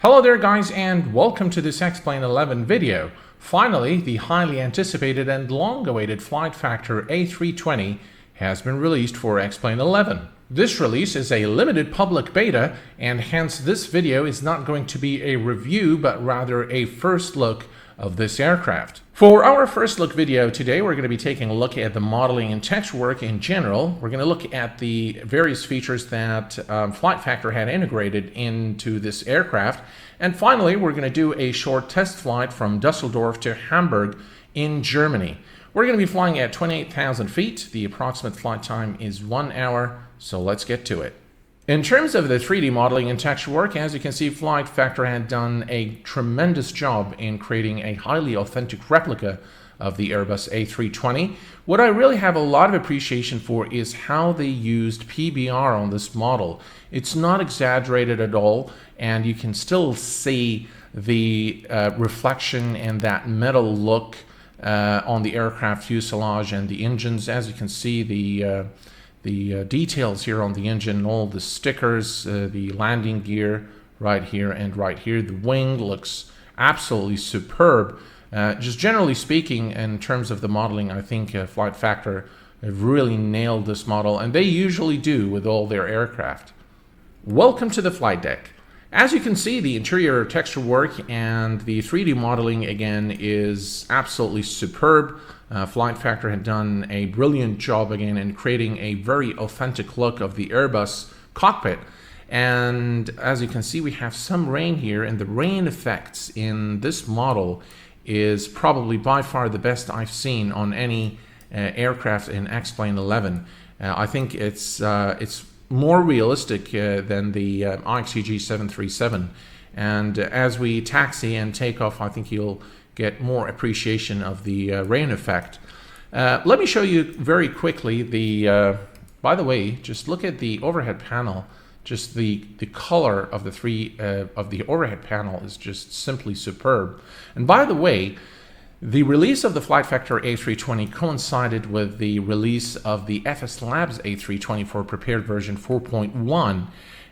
Hello there guys, and welcome to this X-Plane 11 video. Finally, the highly anticipated and long-awaited Flight Factor A320 has been released for X-Plane 11. This release is a limited public beta, and hence this video is not going to be a review but rather a first look of this aircraft. For our first look video today, we're going to be taking a look at the modeling and texture work in general. We're going to look at the various features that Flight Factor had integrated into this aircraft. And finally, we're going to do a short test flight from Düsseldorf to Hamburg in Germany. We're going to be flying at 28,000 feet. The approximate flight time is 1 hour, so let's get to it. In terms of the 3D modeling and texture work, as you can see, Flight Factor had done a tremendous job in creating a highly authentic replica of the Airbus A320. What I really have a lot of appreciation for is how they used PBR on this model. It's not exaggerated at all, and you can still see the reflection and that metal look on the aircraft fuselage and the engines. As you can see, the details here on the engine, all the stickers, the landing gear right here and right here. The wing looks absolutely superb. Just generally speaking, in terms of the modeling, I think Flight Factor have really nailed this model, and they usually do with all their aircraft. Welcome to the flight deck. As you can see, the interior texture work and the 3D modeling again is absolutely superb. Flight Factor had done a brilliant job again in creating a very authentic look of the Airbus cockpit. And as you can see, we have some rain here, and the rain effects in this model is probably by far the best I've seen on any aircraft in X-Plane 11. I think it's more realistic than the IXCG 737. And as we taxi and take off, I think you'll get more appreciation of the rain effect. Let me show you very quickly the, by the way, just look at the overhead panel. Just the color of the overhead panel is just simply superb. And by the way, the release of the Flight Factor A320 coincided with the release of the FS Labs A320 for prepared version 4.1.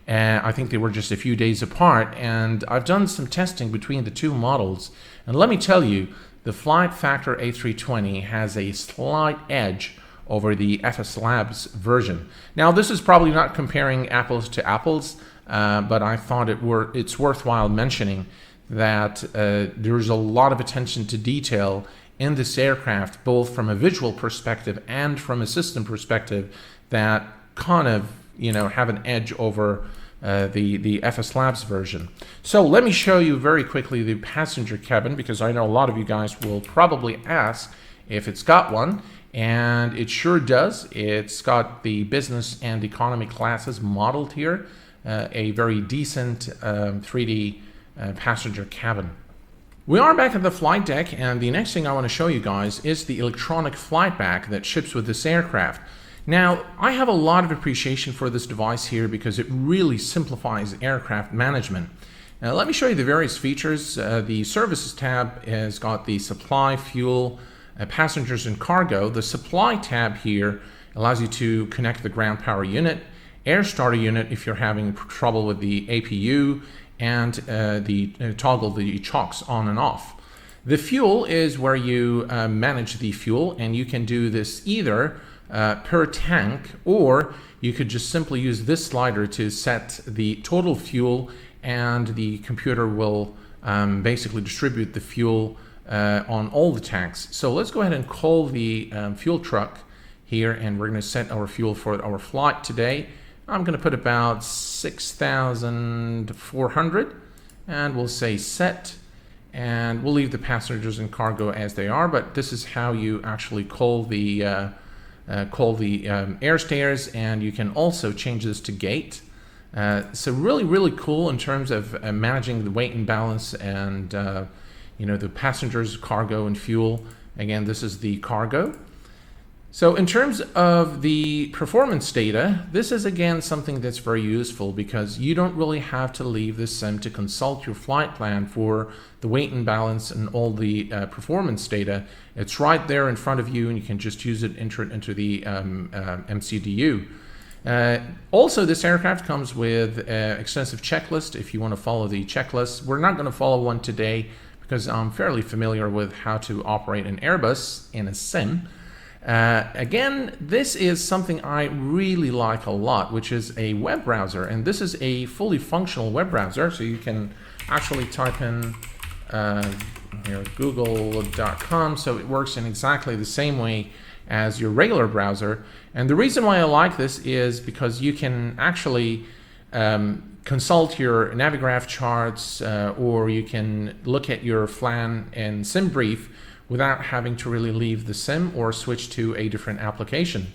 I think they were just a few days apart, and I've done some testing between the two models. And let me tell you, the Flight Factor A320 has a slight edge over the FS Labs version. Now, this is probably not comparing apples to apples, but I thought it's worthwhile mentioning that there's a lot of attention to detail in this aircraft, both from a visual perspective and from a system perspective, that kind of, have an edge over the FS Labs version. So let me show you very quickly the passenger cabin, because I know a lot of you guys will probably ask if it's got one, and it sure does. It's got the business and economy classes modeled here, a very decent 3D passenger cabin. We are back at the flight deck, and the next thing I want to show you guys is the electronic flight bag that ships with this aircraft. Now, I have a lot of appreciation for this device here because it really simplifies aircraft management. Now, let me show you the various features. The services tab has got the supply, fuel, passengers and cargo. The supply tab here allows you to connect the ground power unit, air starter unit if you're having trouble with the APU, and toggle the chocks on and off. The fuel is where you manage the fuel, and you can do this either per tank, or you could just simply use this slider to set the total fuel, and the computer will basically distribute the fuel on all the tanks. So let's go ahead and call the fuel truck here, and we're going to set our fuel for our flight today. I'm going to put about 6,400, and we'll say set, and we'll leave the passengers and cargo as they are, but this is how you actually call the air stairs, and you can also change this to gate. So really cool in terms of managing the weight and balance, and the passengers, cargo, and fuel. Again, this is the cargo. So in terms of the performance data, this is again something that's very useful because you don't really have to leave the sim to consult your flight plan for the weight and balance and all the performance data. It's right there in front of you, and you can just use it, enter it into the MCDU. Also, this aircraft comes with an extensive checklist if you want to follow the checklist. We're not going to follow one today because I'm fairly familiar with how to operate an Airbus in a sim. Again, this is something I really like a lot, which is a web browser. And this is a fully functional web browser, so you can actually type in here, google.com, so it works in exactly the same way as your regular browser. And the reason why I like this is because you can actually consult your Navigraph charts or you can look at your FLAN and SimBrief without having to really leave the sim or switch to a different application.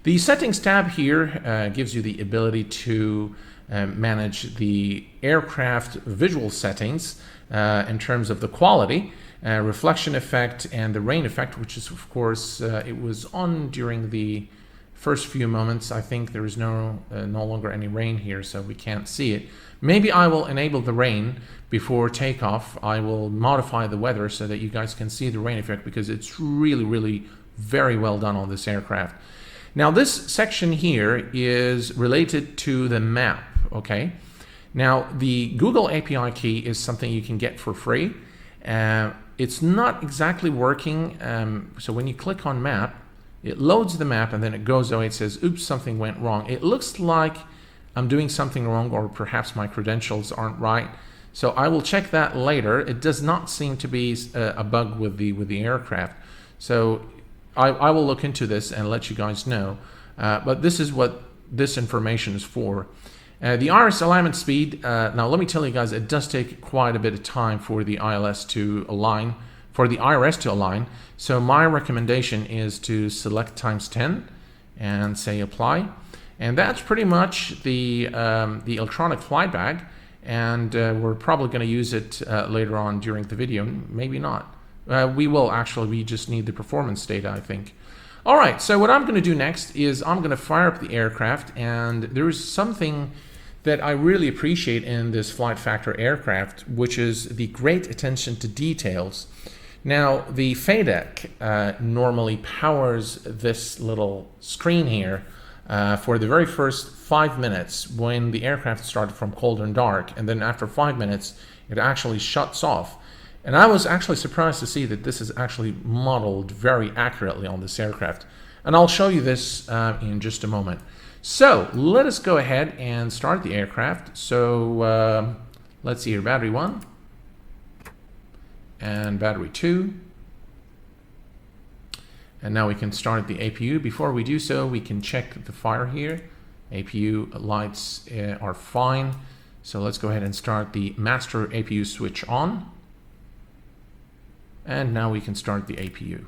The settings tab here gives you the ability to manage the aircraft visual settings in terms of the quality, reflection effect, and the rain effect, which is of course it was on during the first few moments. I think there is no longer any rain here, so we can't see it. Maybe I will enable the rain before takeoff. I will modify the weather so that you guys can see the rain effect, because it's really very well done on this aircraft. Now this section here is related to the map, okay? Now the Google API key is something you can get for free. It's not exactly working, so when you click on map, it loads the map and then it goes away. It says, oops, something went wrong. It looks like I'm doing something wrong, or perhaps my credentials aren't right. So I will check that later. It does not seem to be a bug with the aircraft. So I will look into this and let you guys know. But this is what this information is for. The iris alignment speed, now let me tell you guys, it does take quite a bit of time for the ILS to align, for the IRS to align. So my recommendation is to select ×10 and say apply. And that's pretty much the electronic flight bag. And we're probably going to use it later on during the video. Maybe not. We will actually, we just need the performance data, I think. All right, so what I'm going to do next is I'm going to fire up the aircraft, and there is something that I really appreciate in this Flight Factor aircraft, which is the great attention to details. Now, the FlightdeckX normally powers this little screen here for the very first 5 minutes when the aircraft started from cold and dark, and then after 5 minutes, it actually shuts off. And I was actually surprised to see that this is actually modeled very accurately on this aircraft. And I'll show you this in just a moment. So let us go ahead and start the aircraft. So let's see here, battery 1 and battery 2. And now we can start the APU. Before we do so, we can check the fire here. APU lights are fine. So let's go ahead and start the master APU switch on. And now we can start the APU.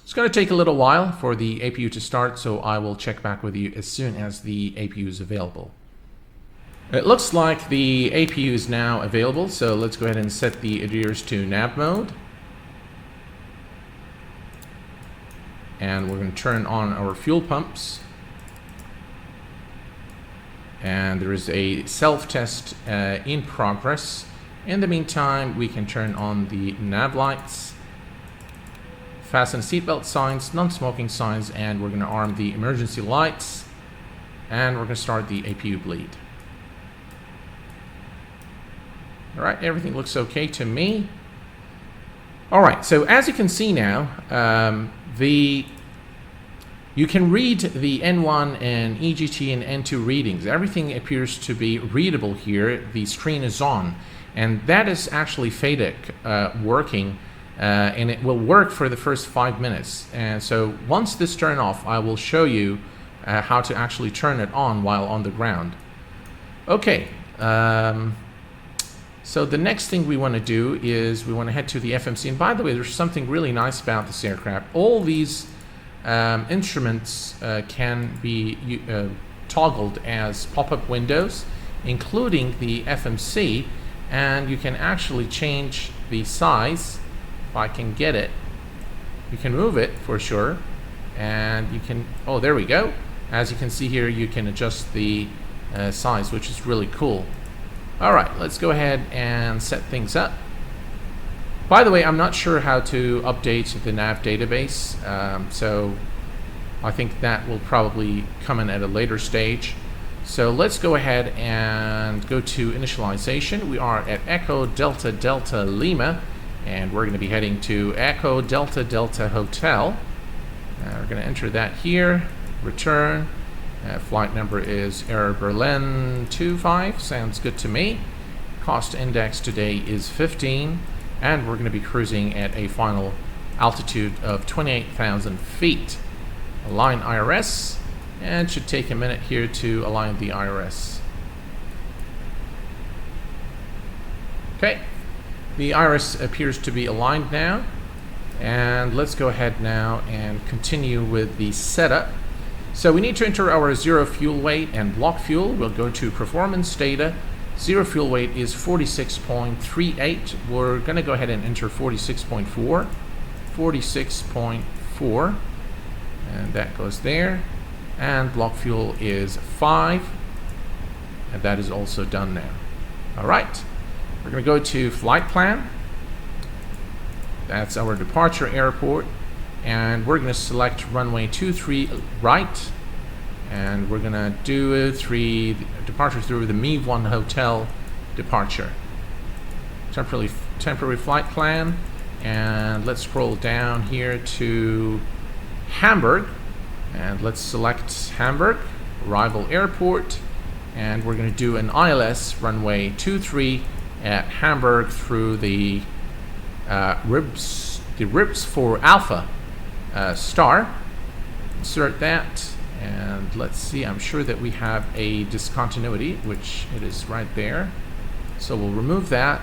It's going to take a little while for the APU to start, so I will check back with you as soon as the APU is available. It looks like the APU is now available, so let's go ahead and set the adheres to nav mode. And we're going to turn on our fuel pumps. And there is a self-test in progress. In the meantime, we can turn on the nav lights, fasten seatbelt signs, non-smoking signs, and we're going to arm the emergency lights, and we're going to start the APU bleed. All right, everything looks okay to me. All right, so as you can see now, you can read the N1 and EGT and N2 readings. Everything appears to be readable here. The screen is on. And that is actually FlightdeckX working, and it will work for the first 5 minutes. And so once this turns off, I will show you how to actually turn it on while on the ground. Okay, so the next thing we want to do is we want to head to the FMC. And by the way, there's something really nice about this aircraft. All these instruments can be toggled as pop-up windows, including the FMC. And you can actually change the size. If I can get it, you can move it for sure. And you can, oh, there we go. As you can see here, you can adjust the size, which is really cool. All right, let's go ahead and set things up. By the way, I'm not sure how to update the nav database. So I think that will probably come in at a later stage. So let's go ahead and go to initialization. We are at Echo Delta Delta Lima, and we're going to be heading to Echo Delta Delta Hotel. We're going to enter that here, return. Flight number is Air Berlin 25, sounds good to me. Cost index today is 15, and we're going to be cruising at a final altitude of 28,000 feet. Align IRS, and should take a minute here to align the IRS. Okay, the IRS appears to be aligned now, and let's go ahead now and continue with the setup. So we need to enter our zero fuel weight and block fuel. We'll go to performance data. Zero fuel weight is 46.38. We're going to go ahead and enter 46.4. 46.4. And that goes there. And block fuel is 5. And that is also done now. All right. We're going to go to flight plan. That's our departure airport. And we're going to select runway 23 right. And we're going to do a departure through the Me1 Hotel departure. Temporary flight plan. And let's scroll down here to Hamburg. And let's select Hamburg, arrival airport. And we're going to do an ILS runway 23 at Hamburg through the ribs for Alpha star. Insert that. And let's see, I'm sure that we have a discontinuity, which it is right there. So we'll remove that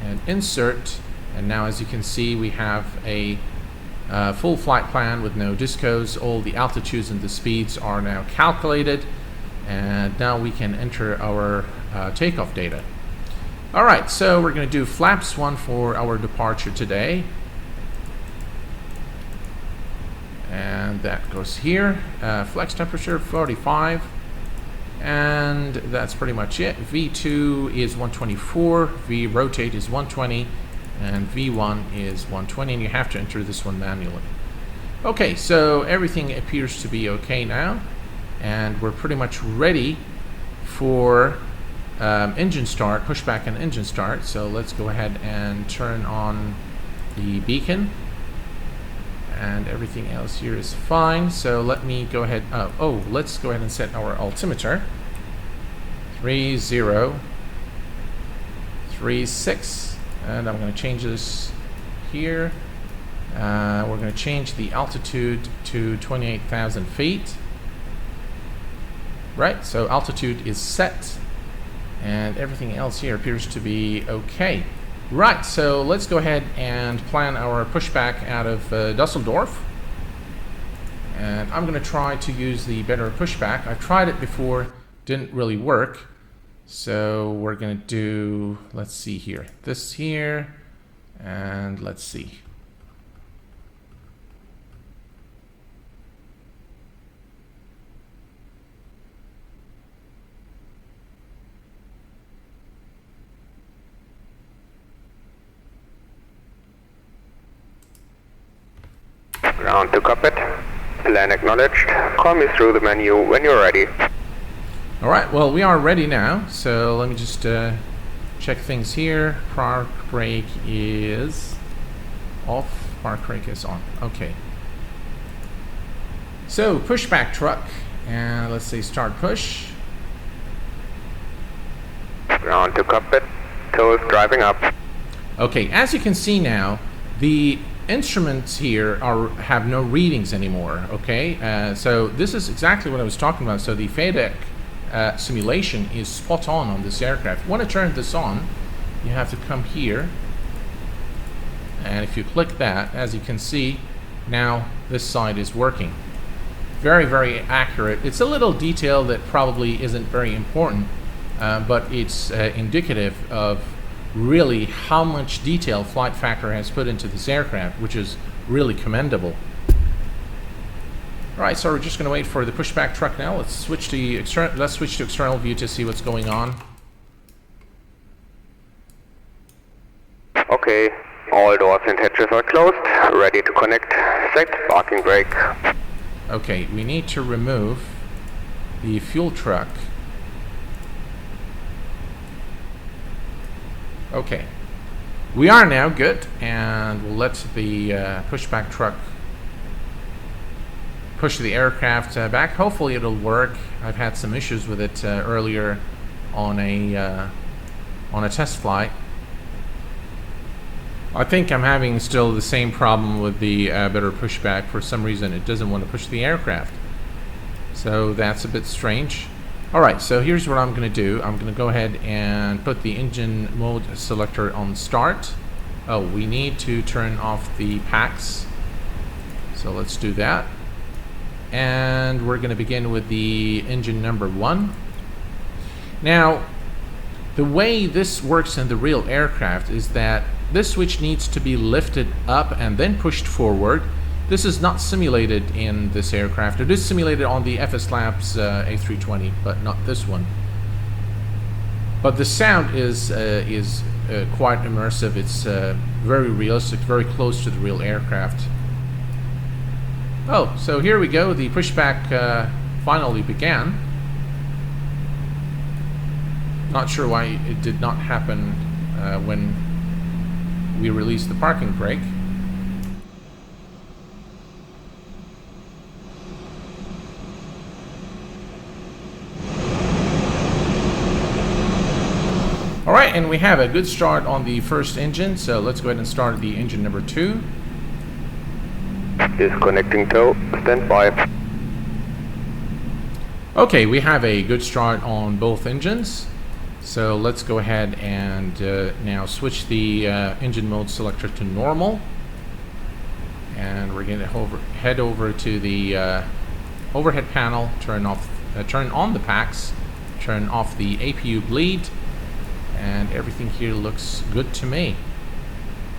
and insert. And now, as you can see, we have a full flight plan with no discos. All the altitudes and the speeds are now calculated. And now we can enter our takeoff data. All right, so we're going to do flaps 1 for our departure today. And that goes here. Flex temperature 45. And that's pretty much it. V2 is 124. V rotate is 120. And V1 is 120. And you have to enter this one manually. Okay, so everything appears to be okay now. And we're pretty much ready for engine start, pushback and engine start. So let's go ahead and turn on the beacon. And everything else here is fine. So let me go ahead. Let's go ahead and set our altimeter. 3036. And I'm going to change this here. We're going to change the altitude to 28,000 feet. Right, so altitude is set. And everything else here appears to be okay. Right, so let's go ahead and plan our pushback out of Düsseldorf. And I'm going to try to use the better pushback. I've tried it before, didn't really work. So we're going to do, let's see here, this here, and let's see. Ground to Cockpit. Plan acknowledged. Call me through the menu when you're ready. Alright, well, we are ready now. So let me just check things here. Park brake is off. Park brake is on. Okay. So, pushback truck. And let's say start push. Ground to Cockpit. Toes driving up. Okay, as you can see now, the instruments here have no readings anymore. Okay, so this is exactly what I was talking about. So the FlightdeckX simulation is spot on this aircraft. If you want to turn this on, you have to come here, and if you click that, as you can see, now this side is working. Very, very accurate. It's a little detail that probably isn't very important, but it's indicative of really how much detail Flight Factor has put into this aircraft, which is really commendable. Alright, so we're just going to wait for the pushback truck now. Let's switch to external view to see what's going on. Okay, all doors and hatches are closed. Ready to connect. Set parking brake. Okay, we need to remove the fuel truck. Okay. We are now good, and we'll let the pushback truck push the aircraft back. Hopefully it'll work. I've had some issues with it earlier on a test flight. I think I'm having still the same problem with the better pushback. For some reason it doesn't want to push the aircraft, so that's a bit strange. Alright, so here's what I'm going to do. I'm going to go ahead and put the engine mode selector on start. Oh, we need to turn off the packs, so let's do that. And we're going to begin with the engine number 1. Now, the way this works in the real aircraft is that this switch needs to be lifted up and then pushed forward. This is not simulated in this aircraft. It is simulated on the FS Labs A320, but not this one. But the sound is quite immersive. It's very realistic, very close to the real aircraft. Oh, so here we go. The pushback finally began. Not sure why it did not happen when we released the parking brake. Alright, and we have a good start on the first engine, so let's go ahead and start the engine number 2. Disconnecting tow, stand by. Okay, we have a good start on both engines, so let's go ahead and now switch the engine mode selector to normal, and we're going to head over to the overhead panel, turn on the packs, turn off the APU bleed, and everything here looks good to me.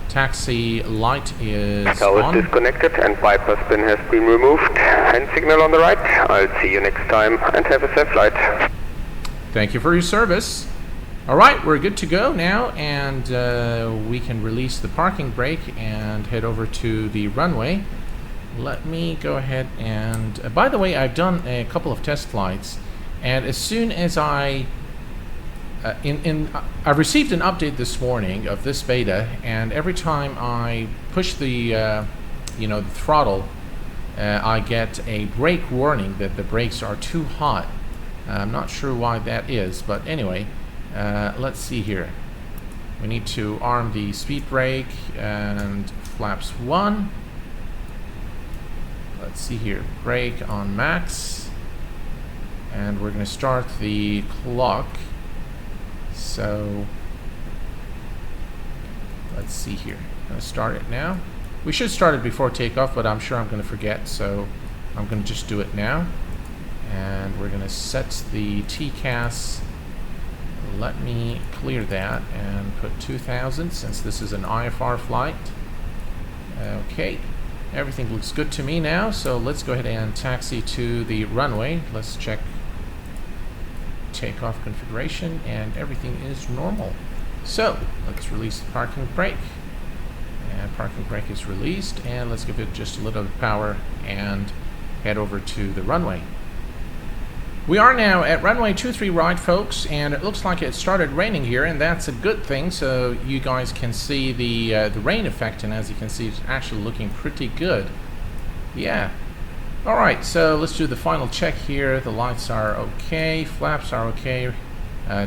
Taxi light is Tow on. is disconnected and bypass pin has been removed. Hand signal on the right. I'll see you next time and have a safe flight. Thank you for your service. Alright, we're good to go now, and we can release the parking brake and head over to the runway. Let me go ahead and... by the way, I've done a couple of test flights, and as soon as I received an update this morning of this beta, and every time I push the the throttle, I get a brake warning that the brakes are too hot. I'm not sure why that is, but anyway, let's see here. We need to arm the speed brake and flaps 1. Let's see here, brake on max, and we're going to start the clock. So let's see here. I'm going to start it now. We should start it before takeoff, but I'm sure I'm going to forget, so I'm going to just do it now. And we're going to set the TCAS. Let me clear that and put 2000 since this is an IFR flight. Okay, everything looks good to me now, so let's go ahead and taxi to the runway. Let's check takeoff configuration, and everything is normal. So let's release the parking brake, and parking brake is released, and let's give it just a little bit of power and head over to the runway. We are now at runway 23 right, folks, and it looks like it started raining here, and that's a good thing, so you guys can see the rain effect, and as you can see, it's actually looking pretty good. Yeah. Alright, so let's do the final check here. The lights are okay, flaps are okay,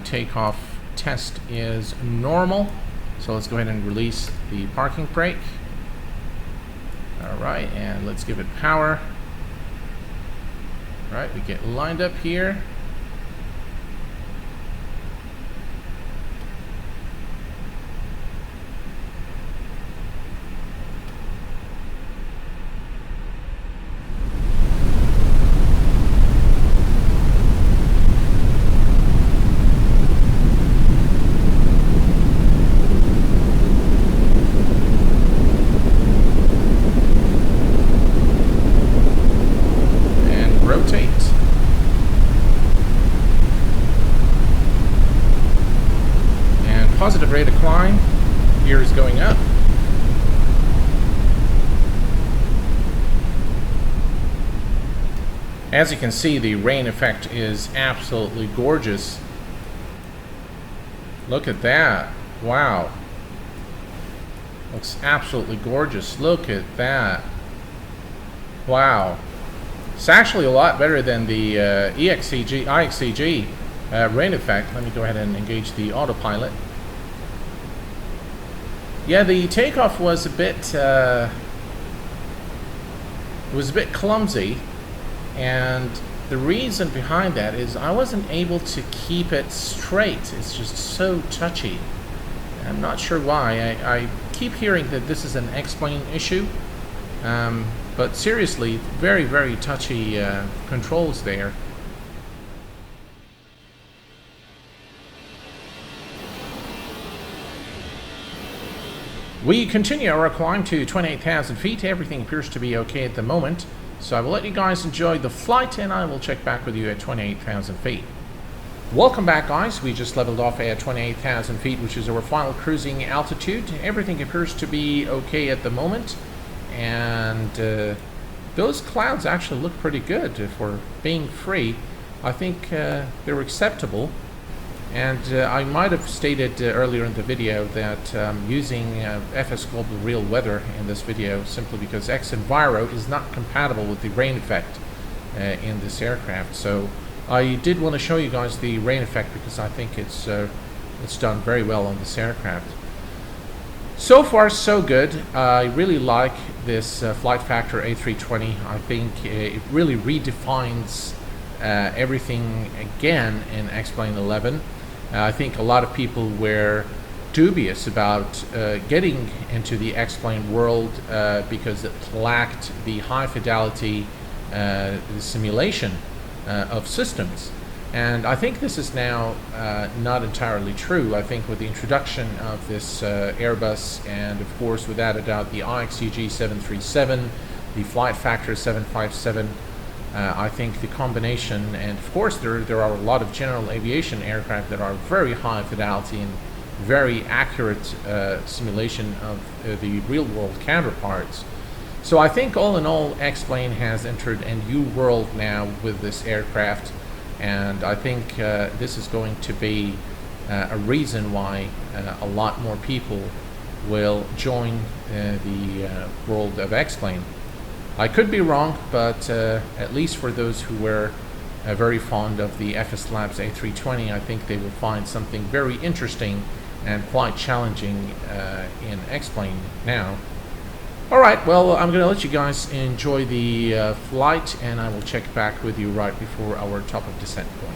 takeoff test is normal. So let's go ahead and release the parking brake. Alright, and let's give it power. Alright, we get lined up here. Positive rate of climb. Gear is going up. As you can see, the rain effect is absolutely gorgeous. Look at that. Wow. Looks absolutely gorgeous. Look at that. Wow. It's actually a lot better than the IXCG rain effect. Let me go ahead and engage the autopilot. Yeah, the takeoff was a bit clumsy, and the reason behind that is I wasn't able to keep it straight. It's just so touchy. I'm not sure why. I keep hearing that this is an X-plane issue, but seriously, very, very touchy controls there. We continue our climb to 28,000 feet. Everything appears to be okay at the moment. So I will let you guys enjoy the flight, and I will check back with you at 28,000 feet. Welcome back, guys. We just leveled off at 28,000 feet, which is our final cruising altitude. Everything appears to be okay at the moment. And those clouds actually look pretty good for being free. I think they're acceptable. And I might have stated earlier in the video that I'm using FS Global Real Weather in this video simply because Xenviro is not compatible with the rain effect in this aircraft. So I did want to show you guys the rain effect because I think it's done very well on this aircraft. So far, so good. I really like this Flight Factor A320. I think it really redefines everything again in X-Plane 11. I think a lot of people were dubious about getting into the X-Plane world because it lacked the high fidelity simulation of systems. And I think this is now not entirely true. I think with the introduction of this Airbus and, of course, without a doubt, the IXCG 737, the Flight Factor 757, I think the combination, and of course there are a lot of general aviation aircraft that are very high fidelity and very accurate simulation of the real-world counterparts. So I think all in all, X-Plane has entered a new world now with this aircraft, and I think this is going to be a reason why a lot more people will join the world of X-Plane. I could be wrong, but at least for those who were very fond of the FS Labs A320, I think they will find something very interesting and quite challenging in X-Plane now. Alright, well, I'm going to let you guys enjoy the flight, and I will check back with you right before our top of descent point.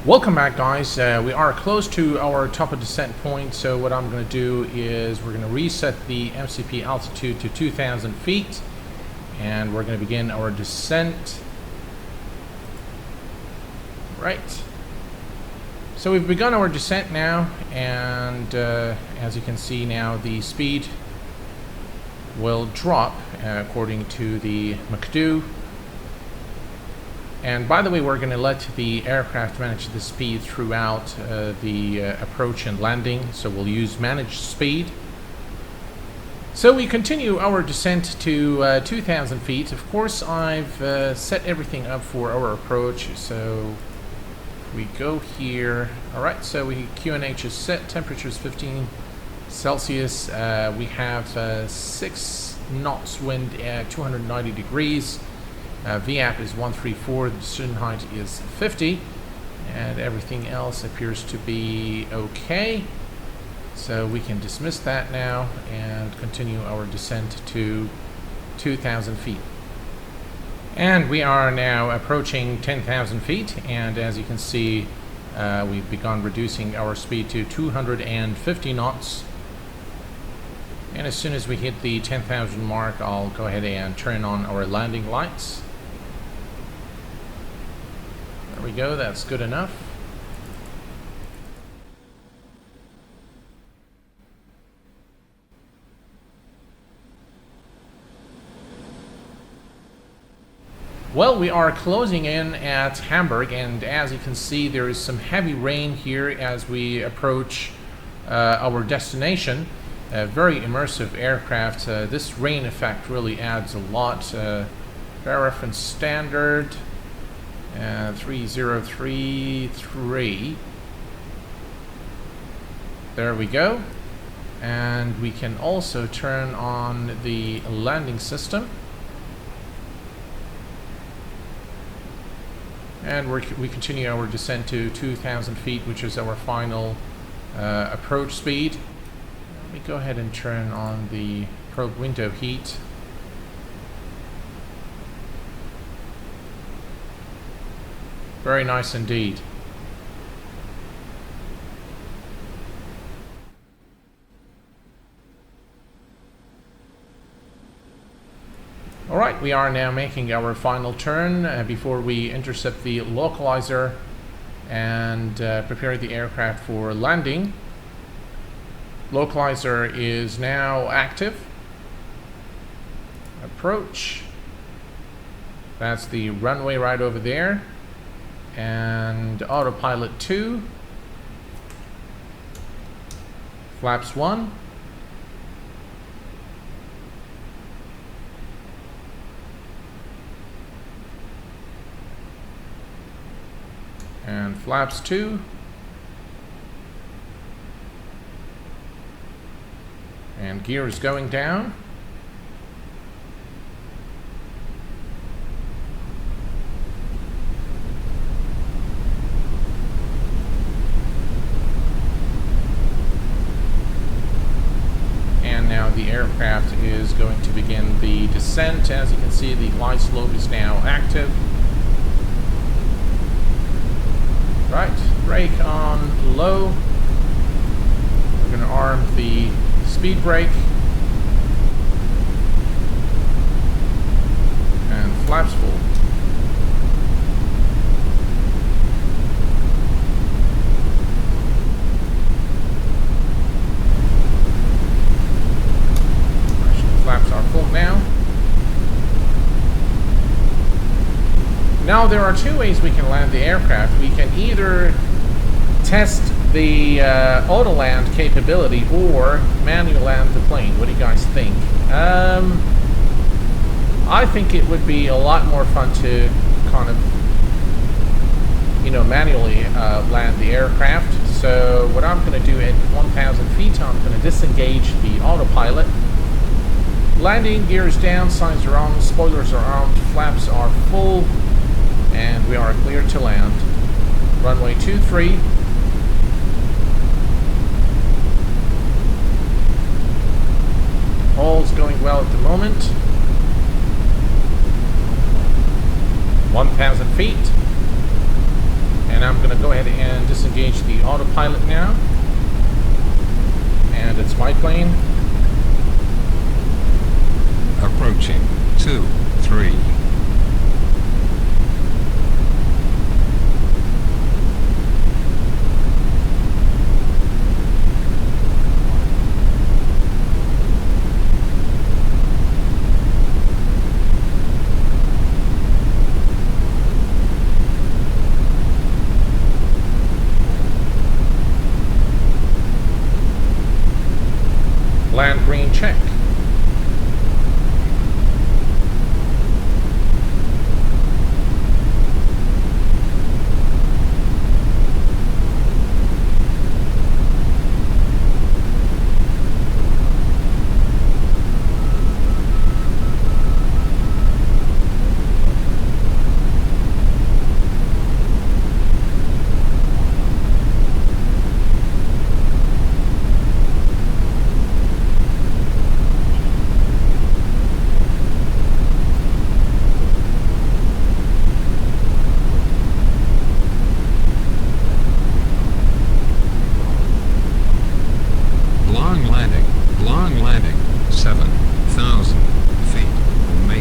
Welcome back, guys. We are close to our top of descent point, so what I'm going to do is we're going to reset the MCP altitude to 2,000 feet, and we're going to begin our descent. Right. So we've begun our descent now, and as you can see now, the speed will drop according to the McDo. And by the way, we're going to let the aircraft manage the speed throughout the approach and landing, so we'll use managed speed. So we continue our descent to 2,000 feet. Of course, I've set everything up for our approach, so we go here. Alright, so QNH is set, temperature is 15 Celsius. We have 6 knots wind at 290 degrees. VAP is 134, the decision height is 50, and everything else appears to be okay. So we can dismiss that now and continue our descent to 2,000 feet. And we are now approaching 10,000 feet, and as you can see, we've begun reducing our speed to 250 knots. And as soon as we hit the 10,000 mark, I'll go ahead and turn on our landing lights. There we go, that's good enough. Well, we are closing in at Hamburg, and as you can see, there is some heavy rain here as we approach our destination. a very immersive aircraft. This rain effect really adds a lot. Fair reference standard 3033. There we go. And we can also turn on the landing system. And we continue our descent to 2,000 feet, which is our final approach speed. Let me go ahead and turn on the probe window heat. Very nice indeed. Alright, we are now making our final turn before we intercept the localizer and prepare the aircraft for landing. Localizer is now active. Approach. That's the runway right over there. And autopilot 2. Flaps 1. And flaps 2. And gear is going down. And now the aircraft is going to begin the descent. As you can see, the glide slope is now active. Right, brake on low. We're going to arm the speed brake. And flaps full. Flaps are full now. Now there are two ways we can land the aircraft. We can either test the auto land capability or manual land the plane. What do you guys think? I think it would be a lot more fun to kind of, manually land the aircraft. So what I'm going to do at 1,000 feet, I'm going to disengage the autopilot. Landing gear is down, signs are on, spoilers are armed, flaps are full. And we are clear to land. Runway 23. All's going well at the moment. 1,000 feet. And I'm going to go ahead and disengage the autopilot now. And it's my plane. Approaching 2-3. Land green check.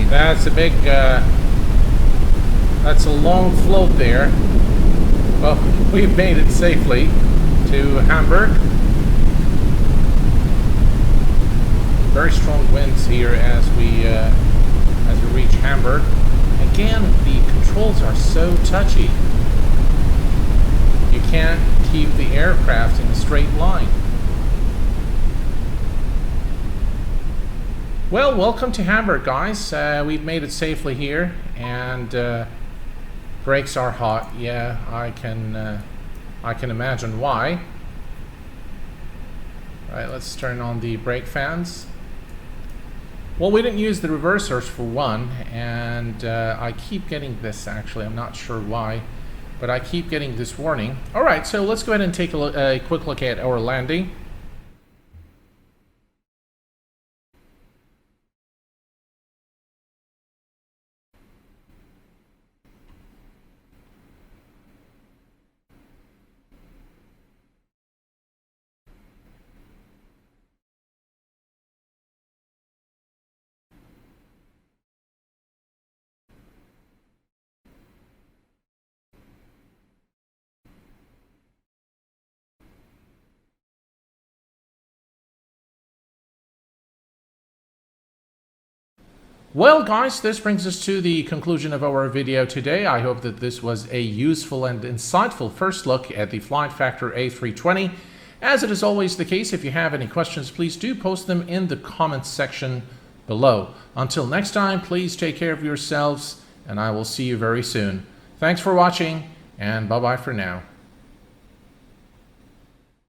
That's a big, that's a long float there. Well, we've made it safely to Hamburg. Very strong winds here as we reach Hamburg. Again, the controls are so touchy. You can't keep the aircraft in a straight line. Well, welcome to Hamburg, guys. We've made it safely here, and brakes are hot. Yeah, I can imagine why. All right, let's turn on the brake fans. Well, we didn't use the reversers for one, and I keep getting this, actually. I'm not sure why, but I keep getting this warning. All right, so let's go ahead and take a quick look at our landing. Well, guys, this brings us to the conclusion of our video today. I hope that this was a useful and insightful first look at the Flight Factor A320. As it is always the case, if you have any questions, please do post them in the comments section below. Until next time, please take care of yourselves, and I will see you very soon. Thanks for watching, and bye-bye for now.